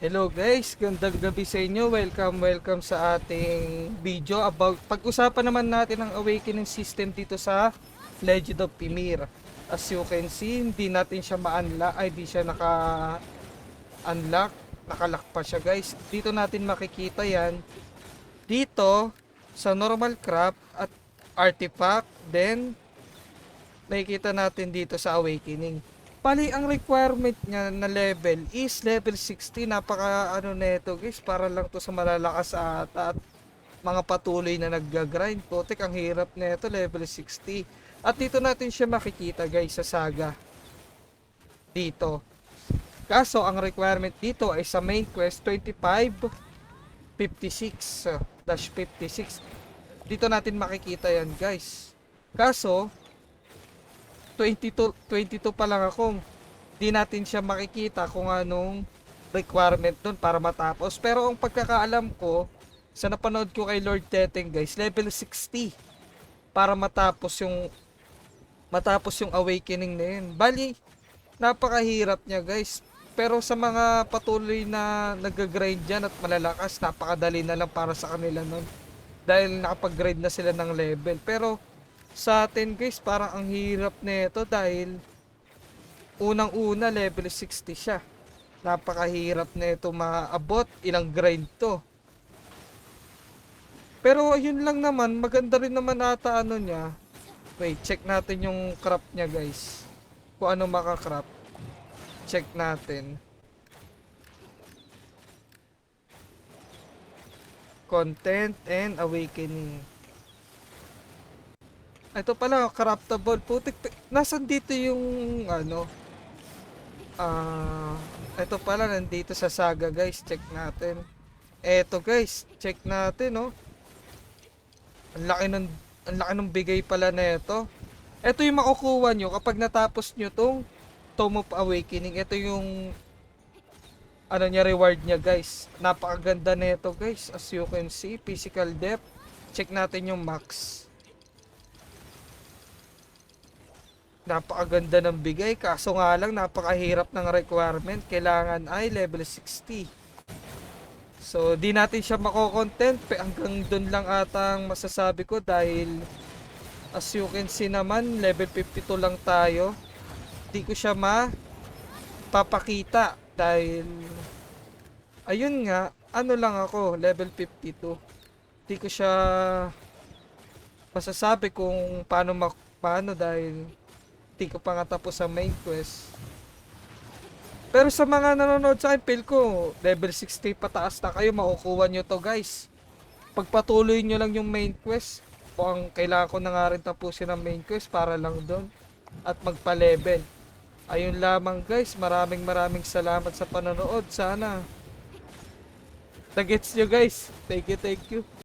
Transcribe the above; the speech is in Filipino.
Hello guys, gandang gabi sa inyo. Welcome sa ating video about pag-usapan naman natin ang awakening system dito sa Legend of Ymir. As you can see, hindi natin siya ma-unlock, ay di siya naka-unlock, nakalock pa siya guys. Dito natin makikita 'yan. Dito sa normal craft at artifact, then makikita natin dito sa awakening. Bali, ang requirement niya na level is level 60. Napaka ano neto guys, para lang to sa malalakas at mga patuloy na nagga-grind. Putik, ang hirap neto, level 60. At dito natin siya makikita guys sa saga. Dito. Kaso, ang requirement dito ay sa main quest 2556-56. Dito natin makikita yan guys. Kaso, 22 pa lang ako. Di natin siya makikita kung anong requirement dun para matapos. Pero ang pagkakaalam ko, sa napanood ko kay Lord Teteng guys, level 60 para matapos yung awakening na yun. Bali, napakahirap niya guys. Pero sa mga patuloy na nag-grind dyan at malalakas, napakadali na lang para sa kanila nun. Dahil nakapag-grind na sila ng level. Pero sa atin guys, parang ang hirap nito dahil unang-una level 60 siya. Napakahirap nito maabot, ilang grind to. Pero yun lang naman, maganda rin naman ata ano niya. Wait, check natin yung craft niya guys. Kung ano maka-craft. Check natin. Content and awakening. Ito pala, craftable. Putik, nasan dito yung ano? Ito pala, nandito sa saga guys. Check natin. Eto guys, check natin, no? Ang laki ng bigay pala na ito. Ito yung makukuha nyo kapag natapos nyo tong Tome of Awakening. Ito yung ano niya, reward niya guys. Napakaganda na ito guys. As you can see, physical depth. Check natin yung max. Napakaganda ng bigay, kaso nga lang napakahirap ng requirement. Kailangan ay level 60. So di natin siya mako-content, hanggang dun lang atang masasabi ko dahil as you can see naman level 52 lang tayo. Di ko siya mapapakita dahil ayun nga, ano lang ako, level 52. Di ko siya masasabi kung paano dahil di ko pa nga tapos sa main quest. Pero sa mga nanonood sa akin, feel ko level 60 pataas na kayo, makukuha nyo to guys. Pagpatuloy nyo lang yung main quest. O ang kailangan ko na nga rin tapusin ang main quest para lang doon at magpa-level. Ayun lamang guys, maraming salamat sa panonood. Sana nagets nyo guys. Thank you.